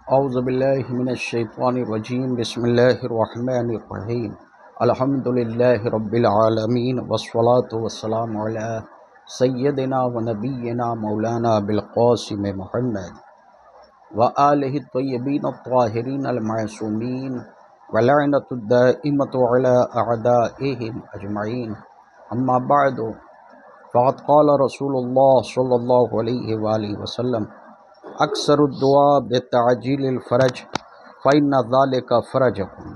اعوذ باللہ من الشیطان الرجیم بسم اللہ الرحمن الرحیم الحمدللہ رب العالمین والصلاة والسلام علی سیدنا و نبینا مولانا بالقاسم محمد وآلہ الطیبین الطاہرین المعصومین ولعنۃ الدائمۃ علی اعدائہم اجمعین اما بعد فقد قال رسول اللہ صلی اللہ علیہ وآلہ وسلم اکثر الدعاء بتعجیل الفرج فإن ذلك فرجکم۔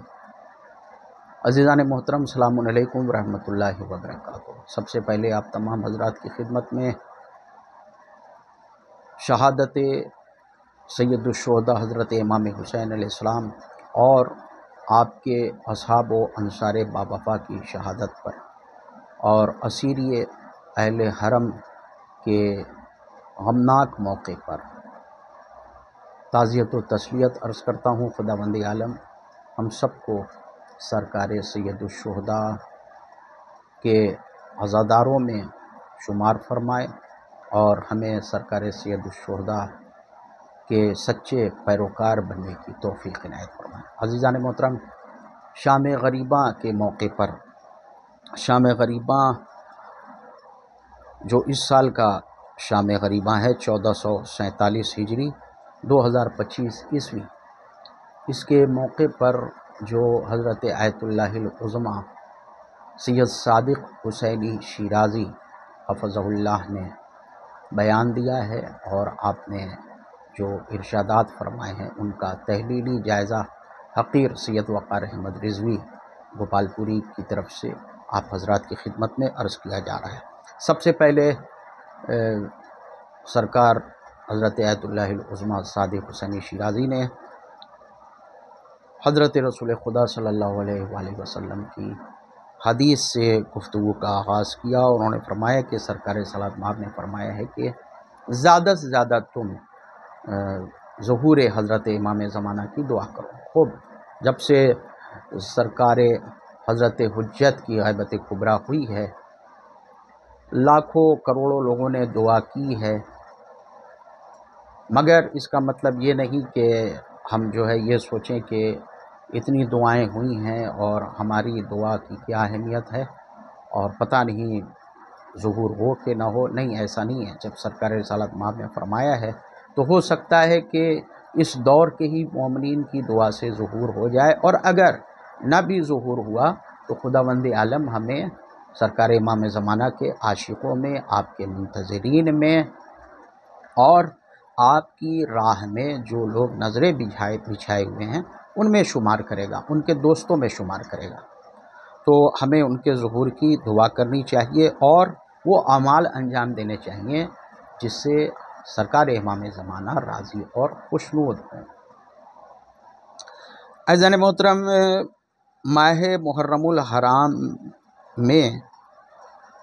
عزیزان محترم، السلام علیکم ورحمۃ اللہ وبرکاتہ۔ سب سے پہلے آپ تمام حضرات کی خدمت میں شہادت سید الشہداء حضرت امام حسین علیہ السلام اور آپ کے اصحاب و انصار باوفا کی شہادت پر اور اسیری اہل حرم کے غمناک موقع پر تعزیت و تسلیت عرض کرتا ہوں۔ خداوند عالم ہم سب کو سرکار سید الشہداء کے عزاداروں میں شمار فرمائے اور ہمیں سرکار سید الشہداء کے سچے پیروکار بننے کی توفیق عنایت فرمائے۔ عزیزان محترم، شام غریباں کے موقع پر، شام غریباں جو اس سال کا شام غریباں ہے 1447 ہجری 2025 عیسوی، اس کے موقع پر جو حضرت آیت اللہ العظمہ سید صادق حسینی شیرازی حفظہ اللہ نے بیان دیا ہے اور آپ نے جو ارشادات فرمائے ہیں ان کا تحلیلی جائزہ حقیر سید وقار احمد رضوی گوپال پوری کی طرف سے آپ حضرات کی خدمت میں عرض کیا جا رہا ہے۔ سب سے پہلے سرکار حضرت آیت اللہ العظمہ صادق حسینی شیرازی نے حضرت رسول خدا صلی اللہ علیہ وآلہ وسلم کی حدیث سے گفتگو کا آغاز کیا اور انہوں نے فرمایا کہ سرکار صلوات مآب نے فرمایا ہے کہ زیادہ سے زیادہ تم ظہور حضرت امام زمانہ کی دعا کرو۔ خوب، جب سے سرکار حضرت حجت کی غیبت کبریٰ ہوئی ہے، لاکھوں کروڑوں لوگوں نے دعا کی ہے، مگر اس کا مطلب یہ نہیں کہ ہم جو ہے یہ سوچیں کہ اتنی دعائیں ہوئی ہیں اور ہماری دعا کی کیا اہمیت ہے اور پتہ نہیں ظہور ہو کہ نہ ہو۔ نہیں، ایسا نہیں ہے۔ جب سرکار رسالت مآب نے فرمایا ہے تو ہو سکتا ہے کہ اس دور کے ہی مومنین کی دعا سے ظہور ہو جائے، اور اگر نہ بھی ظہور ہوا تو خداوند عالم ہمیں سرکار امام زمانہ کے عاشقوں میں، آپ کے منتظرین میں اور آپ کی راہ میں جو لوگ نظریں بچھائے ہوئے ہیں ان میں شمار کرے گا، ان کے دوستوں میں شمار کرے گا۔ تو ہمیں ان کے ظہور کی دعا کرنی چاہیے اور وہ اعمال انجام دینے چاہیے جس سے سرکار امام زمانہ راضی اور خوشنود ہوں۔ عزیزان محترم، ماہ محرم الحرام میں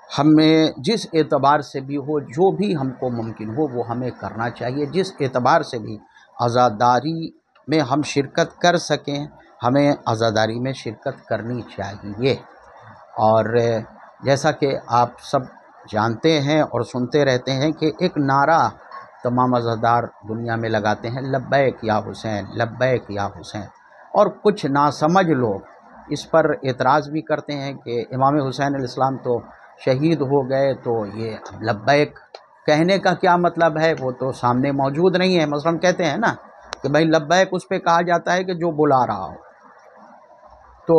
ہمیں جس اعتبار سے بھی ہو، جو بھی ہم کو ممکن ہو وہ ہمیں کرنا چاہیے۔ جس اعتبار سے بھی عزاداری میں ہم شرکت کر سکیں، ہمیں عزاداری میں شرکت کرنی چاہیے۔ اور جیسا کہ آپ سب جانتے ہیں اور سنتے رہتے ہیں کہ ایک نعرہ تمام عزادار دنیا میں لگاتے ہیں، لبیک یا حسین، لبیک یا حسین، اور کچھ ناسمجھ لوگ اس پر اعتراض بھی کرتے ہیں کہ امام حسین علیہ السلام تو شہید ہو گئے، تو یہ اب لبیک کہنے کا کیا مطلب ہے؟ وہ تو سامنے موجود نہیں ہے۔ مثلا کہتے ہیں نا کہ بھائی لبیک اس پہ کہا جاتا ہے کہ جو بلا رہا ہو۔ تو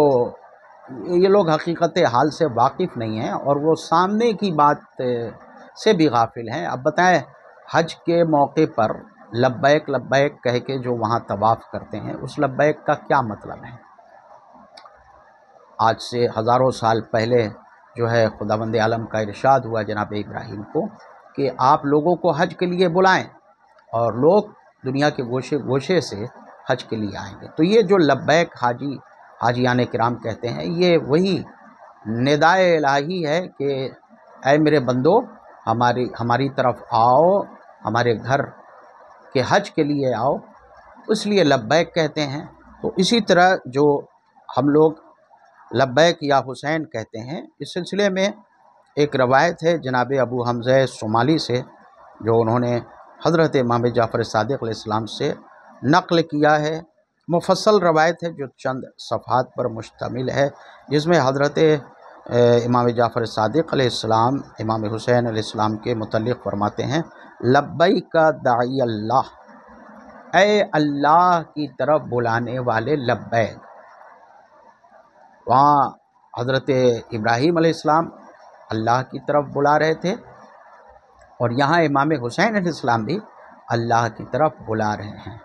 یہ لوگ حقیقت حال سے واقف نہیں ہیں اور وہ سامنے کی بات سے بھی غافل ہیں۔ اب بتائیں، حج کے موقع پر لبیک لبیک کہہ کے جو وہاں طواف کرتے ہیں، اس لبیک کا کیا مطلب ہے؟ آج سے ہزاروں سال پہلے جو ہے خداوند عالم کا ارشاد ہوا جناب ابراہیم کو کہ آپ لوگوں کو حج کے لیے بلائیں، اور لوگ دنیا کے گوشے گوشے سے حج کے لیے آئیں گے۔ تو یہ جو لبیک حاجیان کرام کہتے ہیں، یہ وہی ندائے الہی ہے کہ اے میرے بندو ہماری طرف آؤ، ہمارے گھر کے حج کے لیے آؤ، اس لیے لبیک کہتے ہیں۔ تو اسی طرح جو ہم لوگ لبیک یا حسین کہتے ہیں، اس سلسلے میں ایک روایت ہے جناب ابو حمزہ صومالی سے، جو انہوں نے حضرت امام جعفر صادق علیہ السلام سے نقل کیا ہے، مفصل روایت ہے جو چند صفحات پر مشتمل ہے، جس میں حضرت امام جعفر صادق علیہ السلام امام حسین علیہ السلام کے متعلق فرماتے ہیں، لبیک داعی اللہ، اے اللہ کی طرف بلانے والے لبیک۔ وہاں حضرت ابراہیم علیہ السلام اللہ کی طرف بلا رہے تھے، اور یہاں امام حسین علیہ السلام بھی اللہ کی طرف بلا رہے ہیں،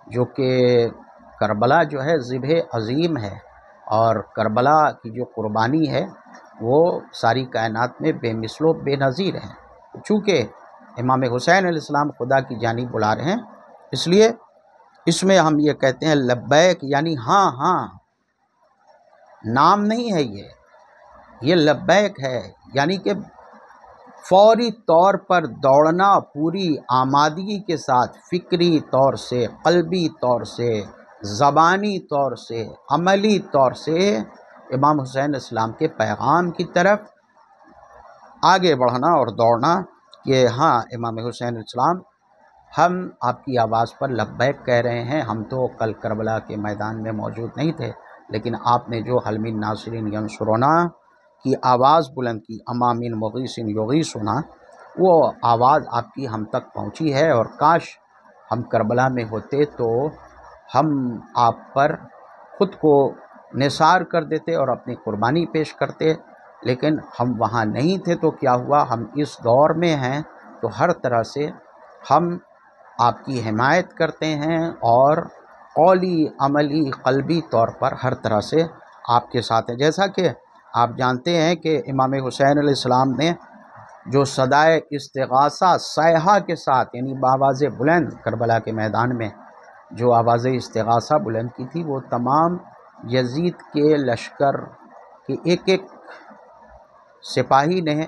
جو کہ کربلا جو ہے ذبح عظیم ہے، اور کربلا کی جو قربانی ہے وہ ساری کائنات میں بے مثل و بے نظیر ہے۔ چونکہ امام حسین علیہ السلام خدا کی جانب بلا رہے ہیں، اس لیے اس میں ہم یہ کہتے ہیں لبیک، یعنی ہاں ہاں، نام نہیں ہے یہ لبیک ہے، یعنی کہ فوری طور پر دوڑنا، پوری آمادگی کے ساتھ، فکری طور سے، قلبی طور سے، زبانی طور سے، عملی طور سے امام حسین علیہ السلام کے پیغام کی طرف آگے بڑھنا اور دوڑنا کہ ہاں امام حسین علیہ السلام، ہم آپ کی آواز پر لبیک کہہ رہے ہیں، ہم تو کل کربلا کے میدان میں موجود نہیں تھے، لیکن آپ نے جو حل من ناصرین ینصرنا کی آواز بلند کی، اما من مغیث یغیثنا، وہ آواز آپ کی ہم تک پہنچی ہے، اور کاش ہم کربلا میں ہوتے تو ہم آپ پر خود کو نثار کر دیتے اور اپنی قربانی پیش کرتے، لیکن ہم وہاں نہیں تھے، تو کیا ہوا، ہم اس دور میں ہیں تو ہر طرح سے ہم آپ کی حمایت کرتے ہیں، اور قولی، عملی، قلبی طور پر ہر طرح سے آپ کے ساتھ ہیں۔ جیسا کہ آپ جانتے ہیں کہ امام حسین علیہ السلام نے جو صدائے استغاثہ صیحہ کے ساتھ، یعنی بآواز بلند، کربلا کے میدان میں جو آواز استغاثہ بلند کی تھی، وہ تمام یزید کے لشکر کے ایک ایک سپاہی نے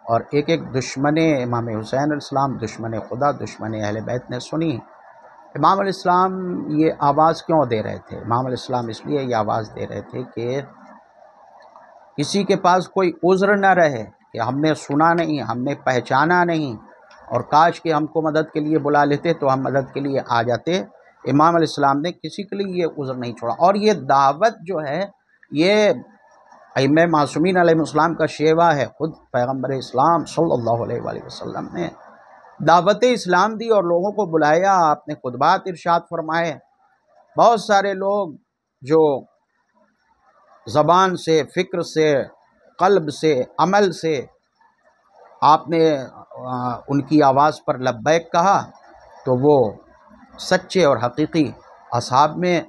اور ایک ایک دشمن امام حسین علیہ السلام، دشمن خدا، دشمن اہل بیت نے سنی۔ امام علیہ السلام یہ آواز کیوں دے رہے تھے؟ امام علیہ السلام اس لیے یہ آواز دے رہے تھے کہ کسی کے پاس کوئی عذر نہ رہے کہ ہم نے سنا نہیں، ہم نے پہچانا نہیں، اور کاش کہ ہم کو مدد کے لیے بلا لیتے تو ہم مدد کے لیے آ جاتے۔ امام علیہ السلام نے کسی کے لیے یہ عذر نہیں چھوڑا، اور یہ دعوت جو ہے یہ ائمہ معصومین علیہ السلام کا شیوا ہے۔ خود پیغمبر اسلام صلی اللہ علیہ وآلہ وسلم نے دعوت اسلام دی اور لوگوں کو بلایا، آپ نے خطبات ارشاد فرمائے۔ بہت سارے لوگ جو زبان سے، فکر سے، قلب سے، عمل سے آپ نے ان کی آواز پر لبیک کہا، تو وہ سچے اور حقیقی اصحاب میں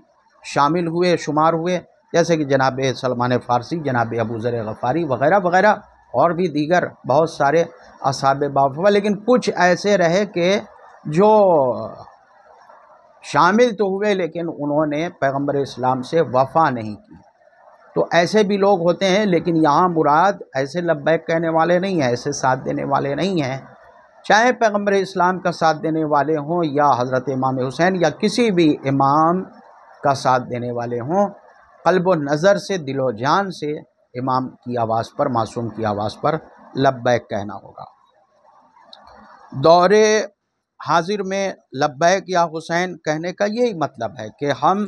شامل ہوئے، شمار ہوئے، جیسے کہ جناب سلمان فارسی، جناب ابو ذر غفاری وغیرہ وغیرہ، اور بھی دیگر بہت سارے اصحاب باوفا۔ لیکن کچھ ایسے رہے کہ جو شامل تو ہوئے لیکن انہوں نے پیغمبر اسلام سے وفا نہیں کی، تو ایسے بھی لوگ ہوتے ہیں۔ لیکن یہاں مراد ایسے لبیک کہنے والے نہیں ہیں، ایسے ساتھ دینے والے نہیں ہیں، چاہے پیغمبر اسلام کا ساتھ دینے والے ہوں یا حضرت امام حسین یا کسی بھی امام کا ساتھ دینے والے ہوں، قلب و نظر سے، دل و جان سے امام کی آواز پر، معصوم کی آواز پر لبیک کہنا ہوگا۔ دور حاضر میں لبیک یا حسین کہنے کا یہی مطلب ہے کہ ہم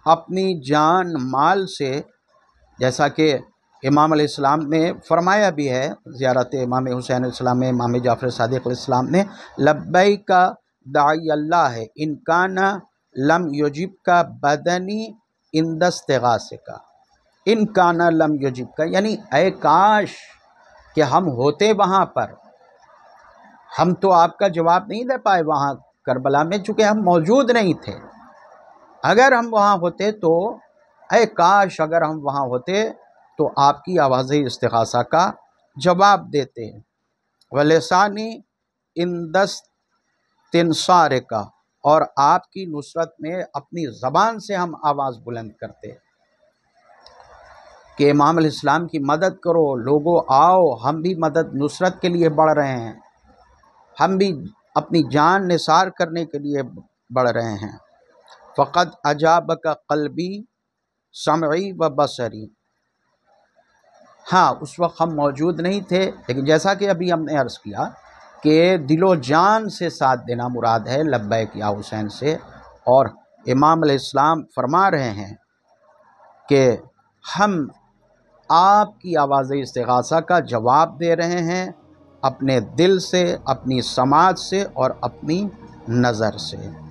اپنی جان مال سے، جیسا کہ امام علیہ السلام نے فرمایا بھی ہے زیارت امام حسین علیہ السلام میں، امام جعفر صادق علیہ السلام نے لبیک داعی اللہ ہے ان کان لم یجب کا بدنی عند استغاثک، ان کان لم یجب کا، یعنی اے کاش کہ ہم ہوتے وہاں پر، ہم تو آپ کا جواب نہیں دے پائے وہاں کربلا میں، چونکہ ہم موجود نہیں تھے۔ اگر ہم وہاں ہوتے تو اے کاش اگر ہم وہاں ہوتے تو آپ کی آواز استغاثہ کا جواب دیتے۔ وَلِسَانِ عِنْدَ اسْتِنصَارِکَ، اور آپ کی نصرت میں اپنی زبان سے ہم آواز بلند کرتے کہ امام علیہ السلام کی مدد کرو، لوگوں آؤ، ہم بھی مدد نصرت کے لیے بڑھ رہے ہیں، ہم بھی اپنی جان نثار کرنے کے لیے بڑھ رہے ہیں۔ فقط اجابک قلبی سمعی و بصری، ہاں اس وقت ہم موجود نہیں تھے، لیکن جیسا کہ ابھی ہم نے عرض کیا کہ دل و جان سے ساتھ دینا مراد ہے لبیک یا حسین سے، اور امام علیہ السلام فرما رہے ہیں کہ ہم آپ کی آواز استغاثہ کا جواب دے رہے ہیں اپنے دل سے، اپنی سماعت سے اور اپنی نظر سے۔